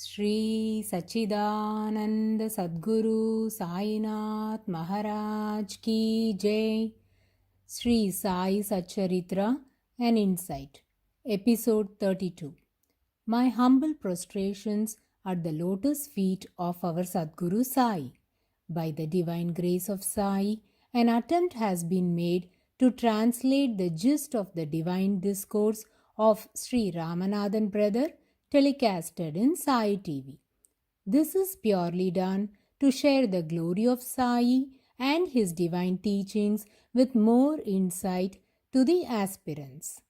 Sri Sachidananda Sadguru Sainath Maharaj Ki Jai. Sri Sai Satcharitra An Insight-Episode-32. My humble prostrations at the lotus feet of our Sadguru Sai. By the divine grace of Sai, an attempt has been made to translate the gist of the divine discourse of Sri Ramanathan brother telecasted in Sai TV. This is purely done to share the glory of Sai and his divine teachings with more insight to the aspirants.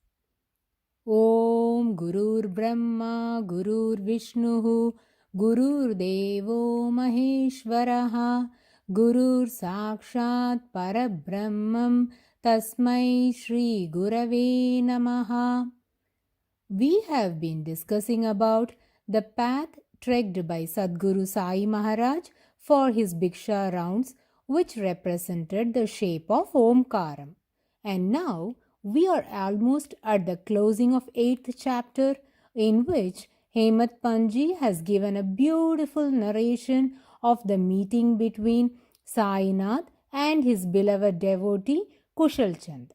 Om Gurur Brahma Gurur Vishnu Gurur Devo Maheshwaraha Gurur Sakshat Parabrahmam Tasmai Shri Gurave Namaha. We have been discussing about the path trekked by Sadguru Sai Maharaj for his Bhiksha rounds, which represented the shape of Omkaram. And now we are almost at the closing of 8th chapter, in which Hemat Panji has given a beautiful narration of the meeting between Sainath and his beloved devotee Kushal Chand.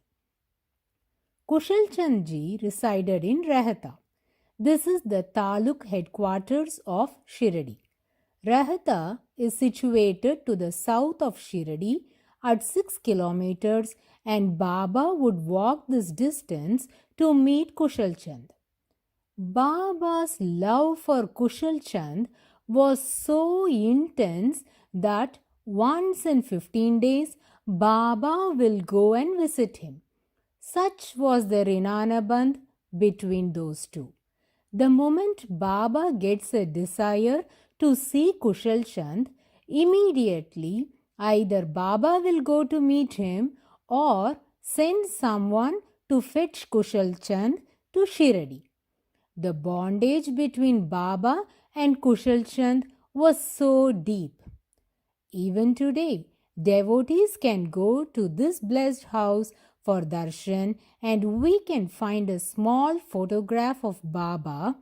Kushal Chand ji resided in Rahata. This is the Taluk headquarters of Shirdi. Rahata is situated to the south of Shirdi at 6 kilometers, and Baba would walk this distance to meet Kushal Chand. Baba's love for Kushal Chand was so intense that once in 15 days Baba will go and visit him. Such was the Rinanabandh between those two. The moment Baba gets a desire to see Kushal Chand, immediately either Baba will go to meet him or send someone to fetch Kushal Chand to Shirdi. The bondage between Baba and Kushal Chand was so deep. Even today, devotees can go to this blessed house for darshan, and we can find a small photograph of Baba.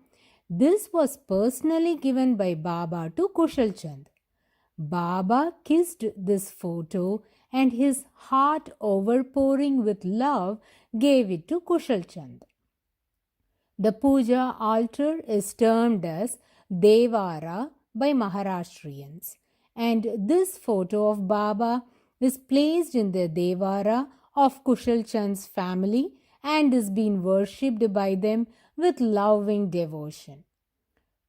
This was personally given by Baba to Kushal Chand. Baba kissed this photo, and his heart overpouring with love gave it to Kushal Chand. The puja altar is termed as Devara by Maharashtrians, and this photo of Baba is placed in the Devara of Kushal Chand's family and is being worshipped by them with loving devotion.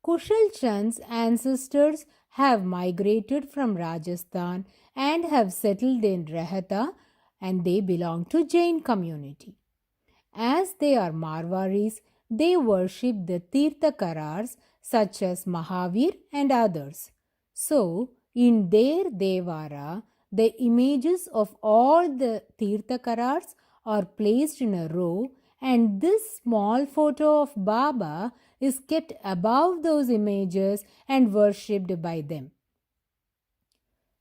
Kushal Chand's ancestors have migrated from Rajasthan and have settled in Rahata, and they belong to Jain community. As they are Marwaris, they worship the Tirthakarars such as Mahavir and others. So, in their Devara, the images of all the Tirthakarars are placed in a row, and this small photo of Baba is kept above those images and worshipped by them.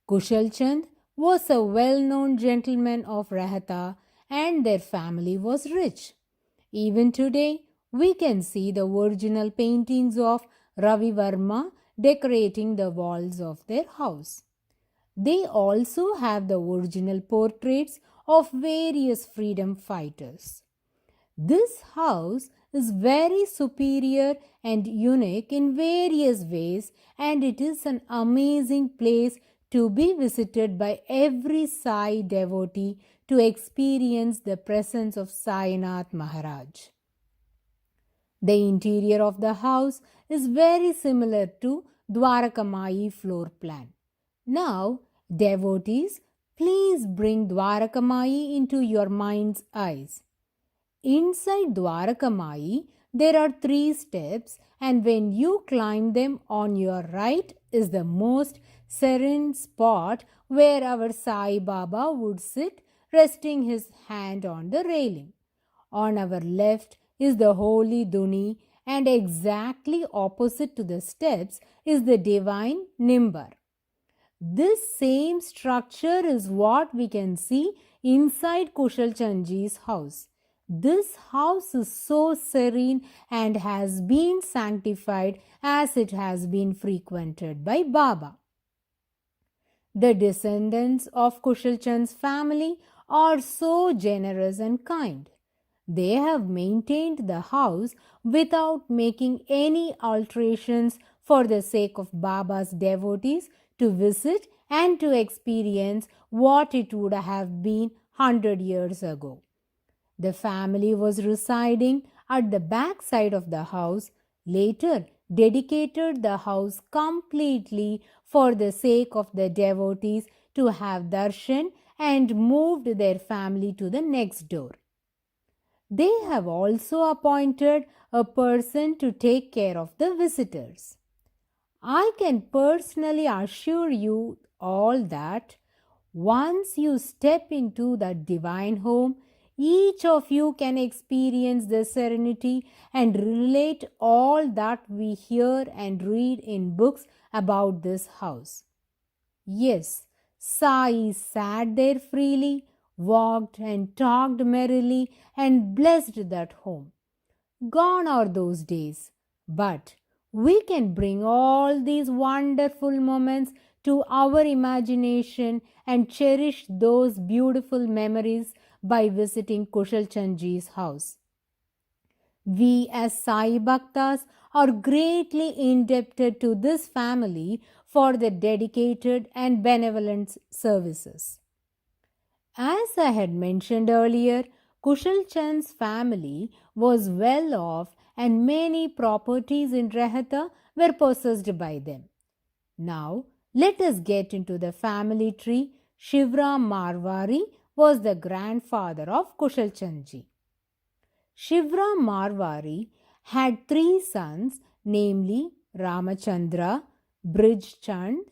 Kushal Chand was a well-known gentleman of Rahata, and their family was rich. Even today, we can see the original paintings of Ravi Varma decorating the walls of their house. They also have the original portraits of various freedom fighters. This house is very superior and unique in various ways, and it is an amazing place to be visited by every Sai devotee to experience the presence of Sainath Maharaj. The interior of the house is very similar to Dwarakamai floor plan. Now, devotees, please bring Dwarakamai into your mind's eyes. Inside Dwarakamai, there are 3 steps, and when you climb them, on your right is the most serene spot where our Sai Baba would sit, resting his hand on the railing. On our left is the holy Duni, and exactly opposite to the steps is the divine Nimbar. This same structure is what we can see inside Kushal Chandji's house. This house is so serene and has been sanctified as it has been frequented by Baba. The descendants of Kushal Chand's family are so generous and kind. They have maintained the house without making any alterations for the sake of Baba's devotees to visit and to experience what it would have been 100 years ago. The family was residing at the back side of the house, later dedicated the house completely for the sake of the devotees to have darshan and moved their family to the next door. They have also appointed a person to take care of the visitors. I can personally assure you all that once you step into that divine home, each of you can experience the serenity and relate all that we hear and read in books about this house. Yes, Sai sat there freely, walked and talked merrily, and blessed that home. Gone are those days, but we can bring all these wonderful moments to our imagination and cherish those beautiful memories by visiting Kushal Chandji's house. We as Sai Bhaktas are greatly indebted to this family for their dedicated and benevolent services. As I had mentioned earlier, Kushal Chand's family was well off and many properties in Rahata were possessed by them. Now, let us get into the family tree. Shivram Marwari was the grandfather of Kushal Chandji. Shivram Marwari had 3 sons, namely Ramachandra, Brij Chand,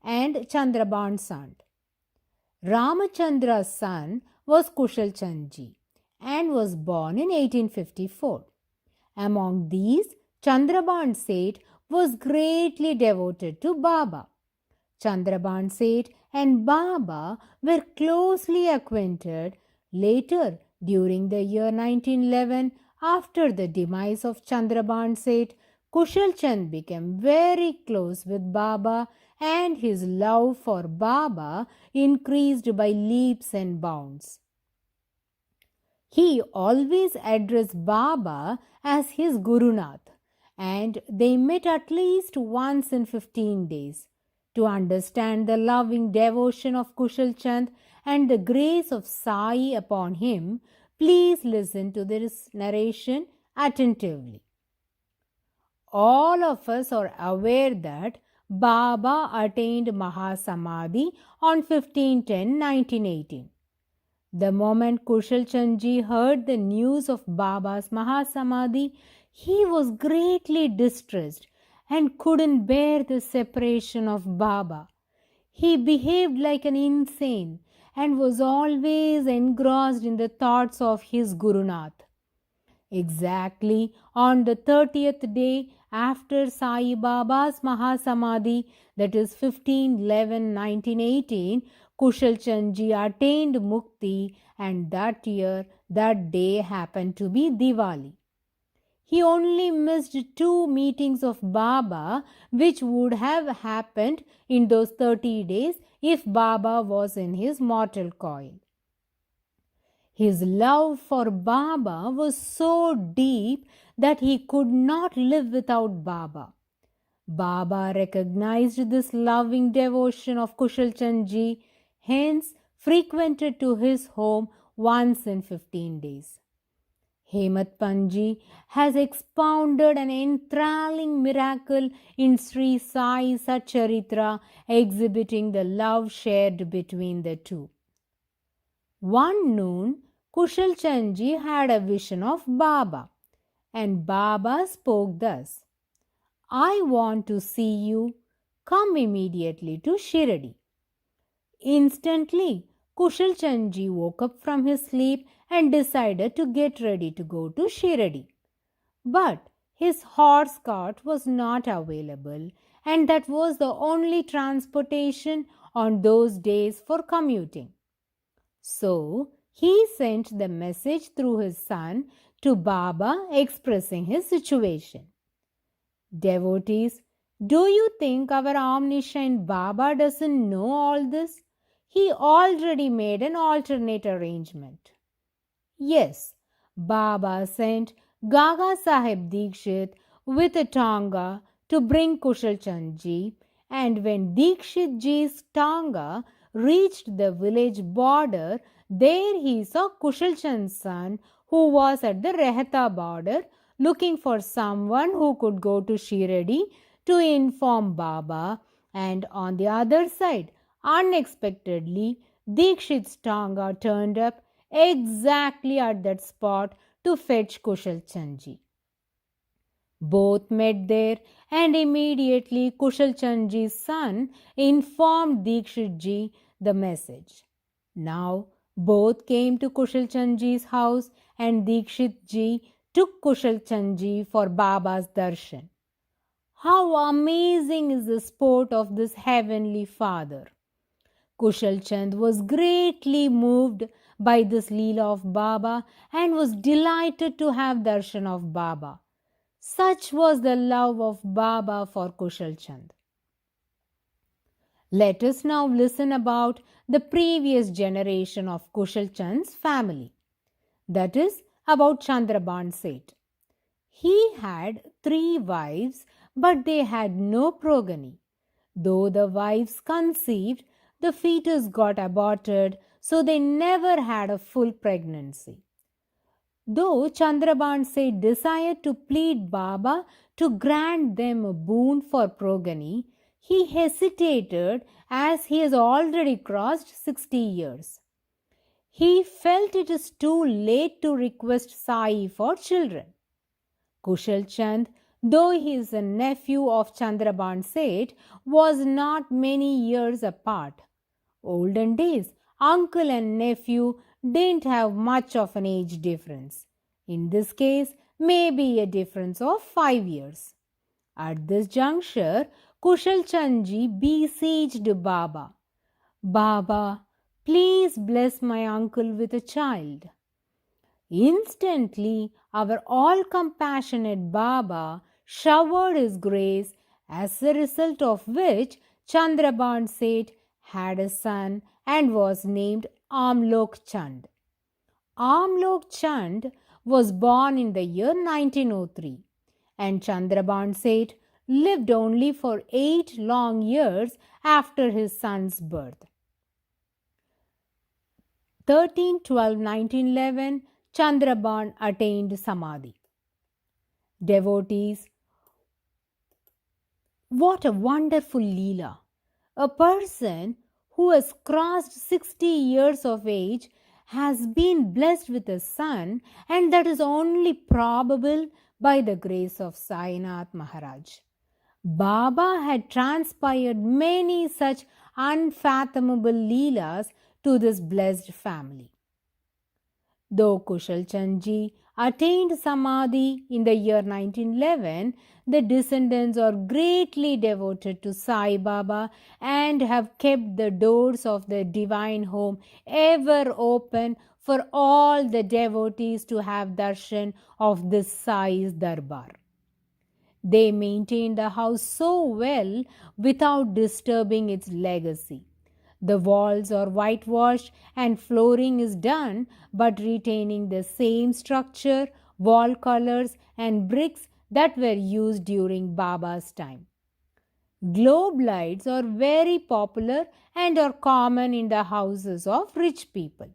and Chandraban Sand. Ramachandra's son was Kushal Chandji and was born in 1854. Among these, Chandraban Seth was greatly devoted to Baba. Chandraban Seth and Baba were closely acquainted. Later, during the year 1911, after the demise of Chandraban Seth, Kushal Chand became very close with Baba and his love for Baba increased by leaps and bounds. He always addressed Baba as his Gurunath, and they met at least once in 15 days. To understand the loving devotion of Kushal Chand and the grace of Sai upon him, please listen to this narration attentively. All of us are aware that Baba attained Mahasamadhi on 15/10/1918. The moment Kushal Chandji heard the news of Baba's Mahasamadhi, he was greatly distressed and couldn't bear the separation of Baba. He behaved like an insane and was always engrossed in the thoughts of his Gurunath. Exactly on the 30th day after Sai Baba's Mahasamadhi, that is 15/11/1918, Kushal Chandji attained Mukti, and that year, that day happened to be Diwali. He only missed 2 meetings of Baba, which would have happened in those 30 days if Baba was in his mortal coil. His love for Baba was so deep that he could not live without Baba. Baba recognized this loving devotion of Kushal Chandji, hence frequented to his home once in 15 days. Hemat Panji has expounded an enthralling miracle in Sri Sai Satcharitra exhibiting the love shared between the two. One noon, Kushal Chandji had a vision of Baba, and Baba spoke thus: "I want to see you. Come immediately to Shirdi." Instantly, Kushal Chandji woke up from his sleep and decided to get ready to go to Shirdi. But his horse cart was not available, and that was the only transportation on those days for commuting. So, He sent the message through his son to Baba expressing his situation. Devotees, do you think our omniscient Baba doesn't know all this? He already made an alternate arrangement. Yes, Baba sent Gaga Sahib Dikshit with a tanga to bring Kushal Chand ji, and when Dikshit ji's tanga reached the village border, there he saw Kushal Chand's son, who was at the Rehta border, looking for someone who could go to Shiradi to inform Baba, and on the other side, unexpectedly, Dikshit's tanga turned up exactly at that spot to fetch Kushal Chand ji. Both met there, and immediately Kushal Chand ji's son informed Dikshit ji the message. Now both came to Kushal Chand ji's house, and Dikshit ji took Kushal Chand ji for Baba's darshan. How amazing is the sport of this heavenly father! Kushal Chand was greatly moved by this Leela of Baba and was delighted to have darshan of Baba. Such was the love of Baba for Kushal Chand. Let us now listen about the previous generation of Kushal Chand's family. That is about Chandraban Seth. He had 3 wives, but they had no progeny. Though the wives conceived, the fetus got aborted, so they never had a full pregnancy. Though Chandraban Seth desired to plead Baba to grant them a boon for progeny, he hesitated as he has already crossed 60 years. He felt it is too late to request Sai for children. Kushal Chand, though he is a nephew of Chandraban Seth, was not many years apart. Olden days, uncle and nephew didn't have much of an age difference. In this case, maybe a difference of 5 years. At this juncture, Kushal Chand ji beseeched Baba, Baba, please bless my uncle with a child. Instantly, our all-compassionate Baba showered his grace, as a result of which Chandraban Seth had a son and was named Aum Chand. Aum Chand was born in the year 1903, and Chandraban Seth lived only for 8 long years after his son's birth. 13-12-1911, Chandraban attained Samadhi. Devotees, what a wonderful Leela! A person who has crossed 60 years of age has been blessed with a son, and that is only probable by the grace of Sainath Maharaj. Baba had transpired many such unfathomable Leelas to this blessed family. Though Kushal Chand ji attained Samadhi in the year 1911, the descendants are greatly devoted to Sai Baba and have kept the doors of the divine home ever open for all the devotees to have darshan of this Sai's darbar. They maintain the house so well without disturbing its legacy. The walls are whitewashed and flooring is done, but retaining the same structure, wall colors, and bricks that were used during Baba's time. Globe lights are very popular and are common in the houses of rich people.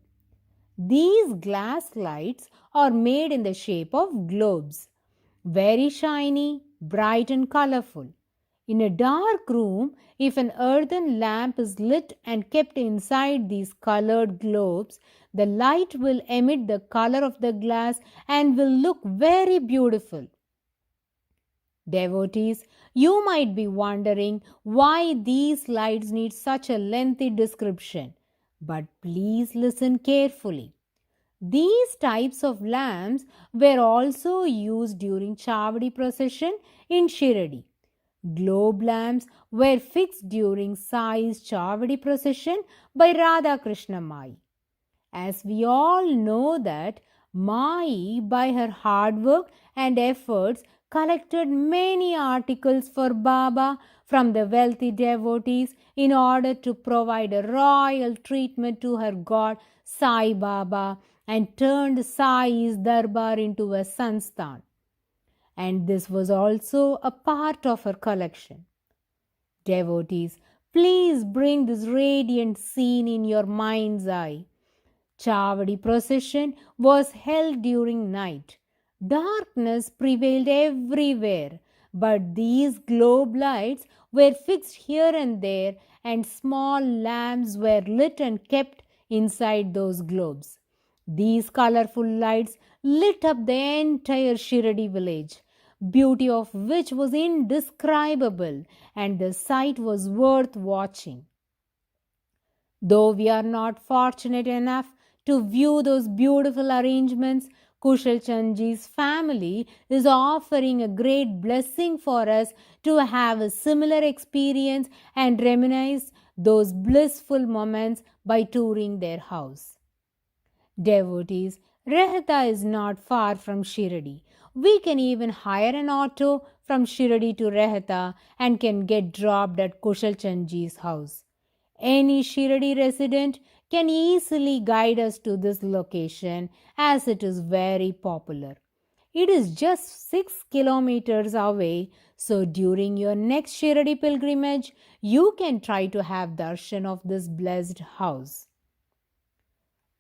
These glass lights are made in the shape of globes, very shiny, bright, and colorful. In a dark room, if an earthen lamp is lit and kept inside these colored globes, the light will emit the color of the glass and will look very beautiful. Devotees, you might be wondering why these lights need such a lengthy description, but please listen carefully. These types of lamps were also used during Chavadi procession in Shiradi. Globe lamps were fixed during Sai's Chavadi procession by Radha Krishna Mai. as we all know that Mai, by her hard work and efforts, collected many articles for Baba from the wealthy devotees in order to provide a royal treatment to her god Sai Baba and turned Sai's Darbar into a Sansthan. And this was also a part of her collection. Devotees, please bring this radiant scene in your mind's eye. Chavadi procession was held during night. Darkness prevailed everywhere, but these globe lights were fixed here and there, and small lamps were lit and kept inside those globes. These colorful lights lit up the entire Shiradi village, beauty of which was indescribable, and the sight was worth watching. Though we are not fortunate enough to view those beautiful arrangements, Kushal Chandji's family is offering a great blessing for us to have a similar experience and reminisce those blissful moments by touring their house. Devotees, Rehta is not far from Shiradi. We can even hire an auto from Shiradi to Rehta and can get dropped at Kushal Chandji's house. Any Shiradi resident can easily guide us to this location as it is very popular. It is just 6 kilometers away, so during your next Shiradi pilgrimage, you can try to have darshan of this blessed house.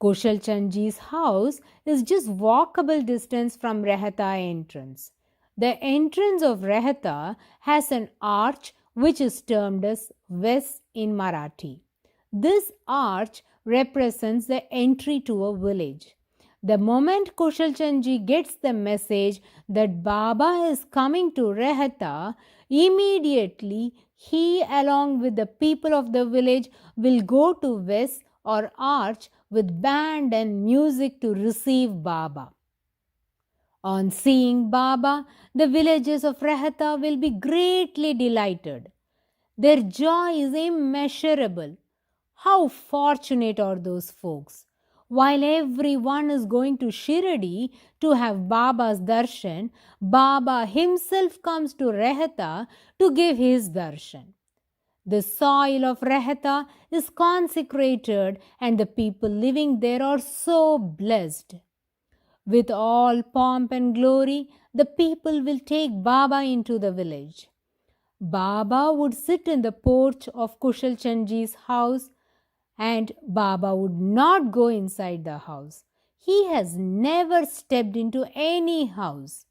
Kushal Chandji's house is just walkable distance from Rehta entrance. The entrance of Rehta has an arch which is termed as Ves in Marathi. This arch represents the entry to a village. The moment Kushal Chandji gets the message that Baba is coming to Rehta, immediately he along with the people of the village will go to Ves or arch with band and music to receive Baba. On seeing Baba, the villagers of Rehta will be greatly delighted. Their joy is immeasurable. How fortunate are those folks! While everyone is going to Shiradi to have Baba's darshan, Baba himself comes to Rehta to give his darshan. The soil of Rehta is consecrated and the people living there are so blessed. With all pomp and glory, the people will take Baba into the village. Baba would sit in the porch of Kushal Chandji's house and Baba would not go inside the house. He has never stepped into any house.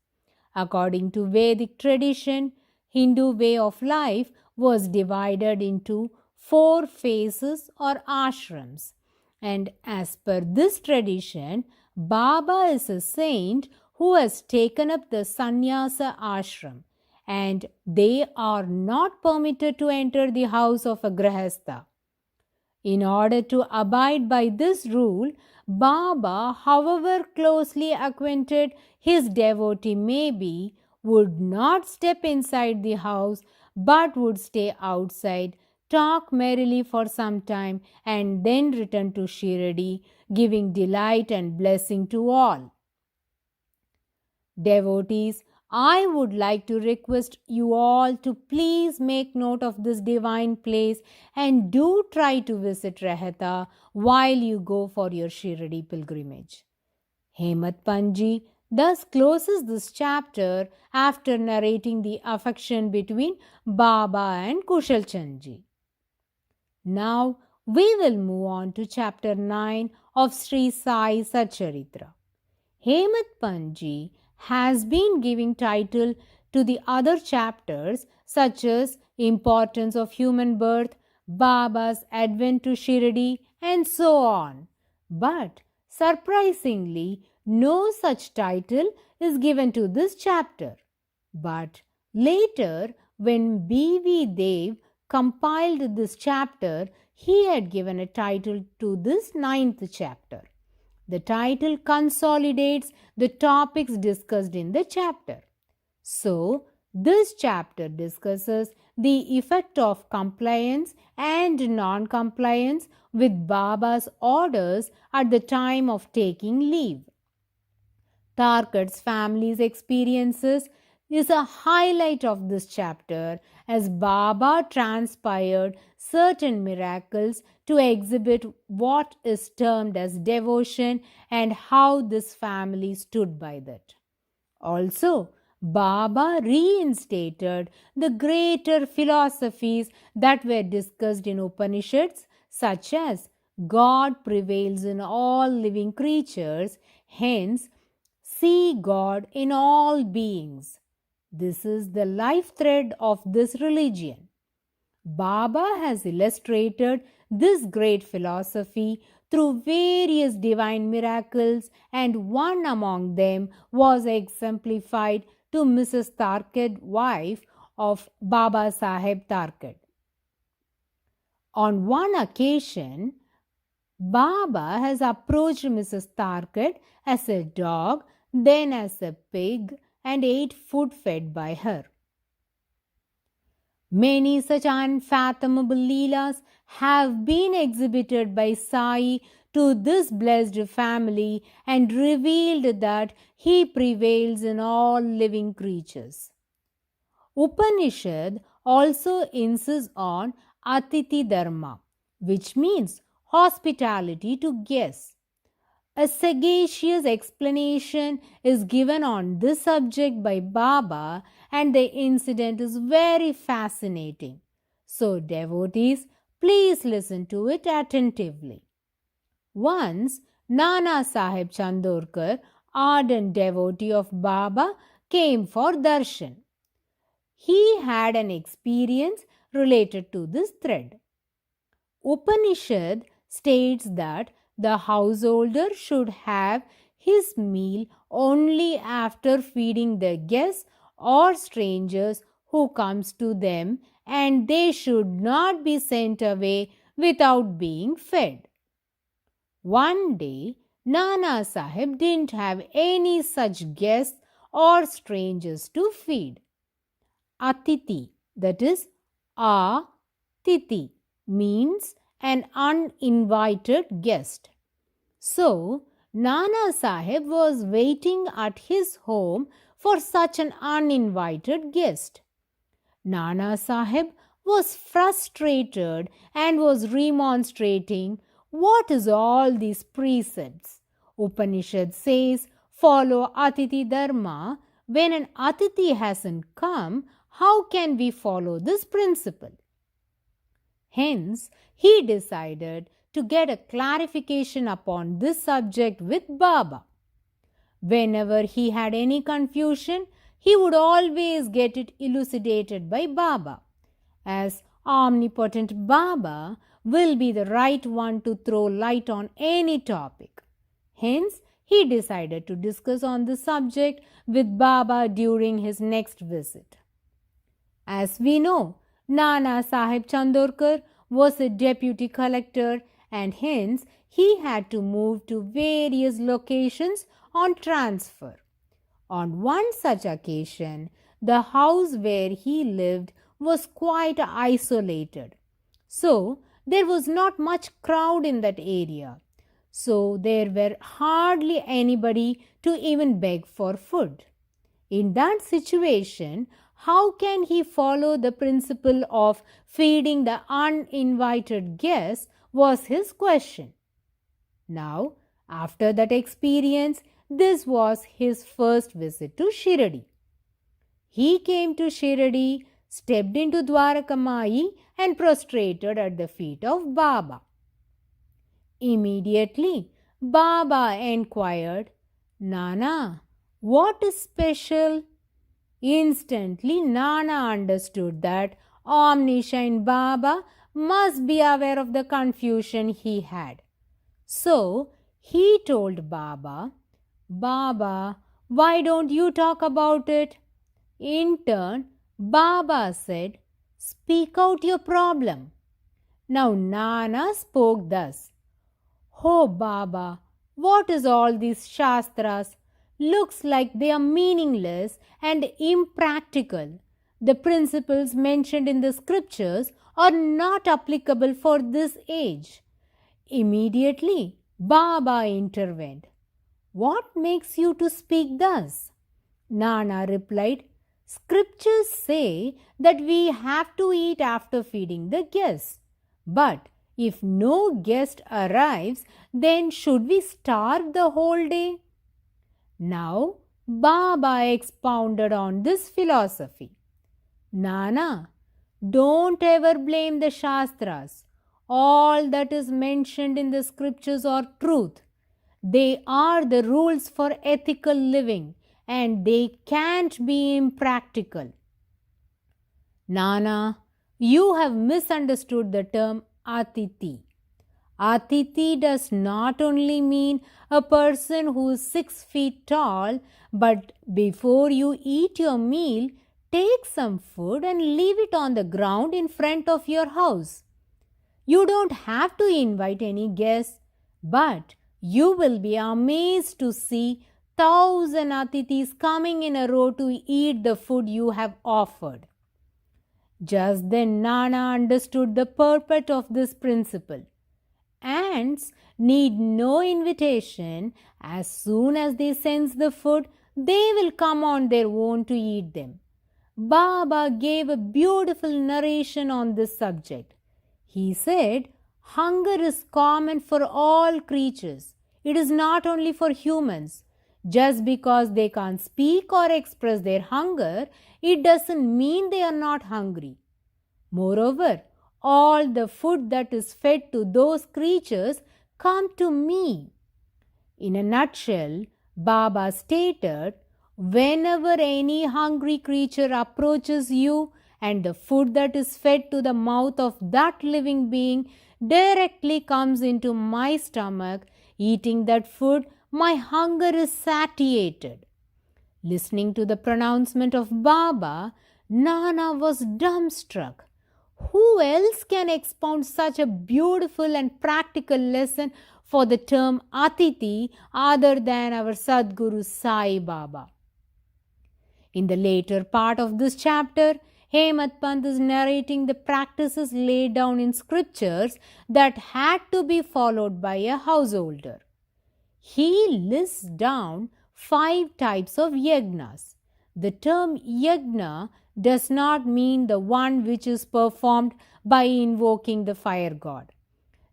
According to Vedic tradition, Hindu way of life was divided into 4 phases or ashrams. And as per this tradition, Baba is a saint who has taken up the sannyasa ashram, and they are not permitted to enter the house of a grahastha. In order to abide by this rule, Baba, however closely acquainted his devotee may be, would not step inside the house but would stay outside, talk merrily for some time, and then return to Shiradi, giving delight and blessing to all. Devotees, I would like to request you all to please make note of this divine place and do try to visit Rehta while you go for your Shiradi pilgrimage. Hemat Panji thus closes this chapter after narrating the affection between Baba and Kushal Chandji. Now we will move on to chapter 9 of Sri Sai Satcharitra. Hemat Panji has been giving title to the other chapters such as Importance of Human Birth, Baba's Advent to Shiradi, and so on. But surprisingly, no such title is given to this chapter. But later, when B.V. Dev compiled this chapter, he had given a title to this 9th chapter. The title consolidates the topics discussed in the chapter. So, This chapter discusses the effect of compliance and non-compliance with Baba's orders at the time of taking leave. Tarkat's family's experiences is a highlight of this chapter as Baba transpired certain miracles to exhibit what is termed as devotion and how this family stood by that. Also, Baba reinstated the greater philosophies that were discussed in Upanishads, such as God prevails in all living creatures, hence, see God in all beings. This is the life thread of this religion. Baba has illustrated this great philosophy through various divine miracles, and one among them was exemplified to Mrs. Tarkat, wife of Baba Saheb Tarkat. On one occasion, Baba has approached Mrs. Tarkat as a dog, then as a pig, and ate food fed by her. Many such unfathomable leelas have been exhibited by Sai to this blessed family and revealed that he prevails in all living creatures. Upanishad also insists on Atiti Dharma, which means hospitality to guests. A sagacious explanation is given on this subject by Baba, and the incident is very fascinating. So, devotees, please listen to it attentively. Once, Nana Sahib Chandorkar, ardent devotee of Baba, came for darshan. He had an experience related to this thread. Upanishad states that the householder should have his meal only after feeding the guests or strangers who comes to them, and they should not be sent away without being fed. One day, Nana Sahib didn't have any such guests or strangers to feed. Atiti, that is, A-titi, means an uninvited guest. So, Nana Sahib was waiting at his home for such an uninvited guest. Nana Sahib was frustrated and was remonstrating, "What is all these precepts? Upanishad says, follow Atiti Dharma. When an Atiti hasn't come, how can we follow this principle?" Hence, he decided to get a clarification upon this subject with Baba. Whenever he had any confusion, he would always get it elucidated by Baba, as omnipotent Baba will be the right one to throw light on any topic. Hence, he decided to discuss on the subject with Baba during his next visit. As we know, Nana Sahib Chandorkar was a deputy collector, and hence he had to move to various locations on transfer. On one such occasion, the house where he lived was quite isolated. So, there was not much crowd in that area. So, there were hardly anybody to even beg for food. In that situation, how can he follow the principle of feeding the uninvited guests was his question. Now, after that experience, this was his first visit to Shirdi. He came to Shirdi, stepped into Dwarakamai and prostrated at the feet of Baba. Immediately, Baba inquired, "Nana, what is special?" Instantly, Nana understood that omniscient Baba must be aware of the confusion he had. So, he told Baba, "Baba, why don't you talk about it?" In turn, Baba said, "Speak out your problem." Now, Nana spoke thus, "Oh Baba, what is all these Shastras? Looks like they are meaningless and impractical. The principles mentioned in the scriptures are not applicable for this age. Immediately, Baba intervened. What makes you to speak thus? Nana replied, Scriptures say that we have to eat after feeding the guests. But if no guest arrives, then should we starve the whole day? Now, Baba expounded on this philosophy. Nana, don't ever blame the Shastras. All that is mentioned in the scriptures are truth. They are the rules for ethical living and they can't be impractical. Nana, you have misunderstood the term Atiti. Atiti does not only mean a person who is 6 feet tall, but before you eat your meal, take some food and leave it on the ground in front of your house. You don't have to invite any guests, but you will be amazed to see 1,000 Atitis coming in a row to eat the food you have offered. Just then Nana understood the purport of this principle. Ants need no invitation. As soon as they sense the food, they will come on their own to eat them. Baba gave a beautiful narration on this subject. He said, hunger is common for all creatures. It is not only for humans. Just because they can't speak or express their hunger, it doesn't mean they are not hungry. Moreover, all the food that is fed to those creatures come to me. In a nutshell, Baba stated, whenever any hungry creature approaches you and the food that is fed to the mouth of that living being directly comes into my stomach, eating that food, my hunger is satiated. Listening to the pronouncement of Baba, Nana was dumbstruck. Who else can expound such a beautiful and practical lesson for the term Atiti other than our Sadguru Sai Baba? In the later part of this chapter, Hemant Pant is narrating the practices laid down in scriptures that had to be followed by a householder. He lists down 5 types of yagnas. The term yagna does not mean the one which is performed by invoking the fire god.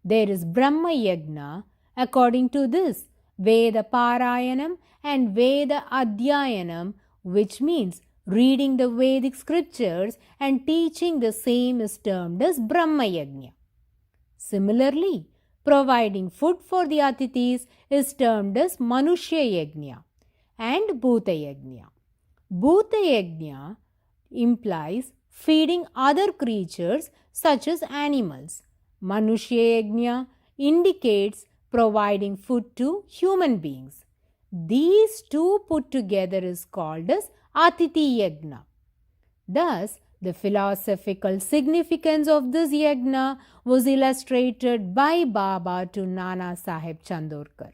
There is Brahma Yagna. According to this, Veda Parayanam and Veda Adhyayanam, which means reading the Vedic scriptures and teaching the same, is termed as Brahma Yagna. Similarly, providing food for the Atithis is termed as Manushya Yagna and Bhuta Yagna. Bhuta Yagna implies feeding other creatures such as animals. Manushya Yagna indicates providing food to human beings. These two put together is called as Atiti Yagna. Thus, the philosophical significance of this yagna was illustrated by Baba to Nana Sahib Chandorkar.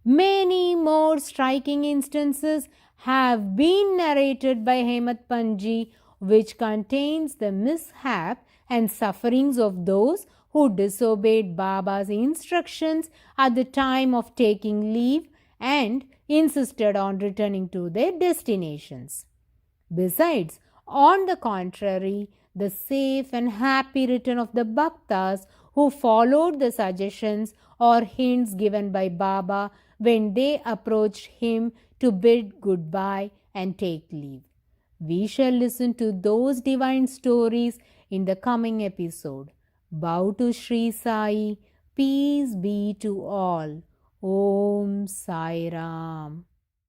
Many more striking instances have been narrated by Hemant Pant, which contains the mishap and sufferings of those who disobeyed Baba's instructions at the time of taking leave and insisted on returning to their destinations. Besides, on the contrary, the safe and happy return of the Bhaktas who followed the suggestions or hints given by Baba when they approached him to bid goodbye and take leave. We shall listen to those divine stories in the coming episode. Bow to Sri Sai. Peace be to all. Om Sairam.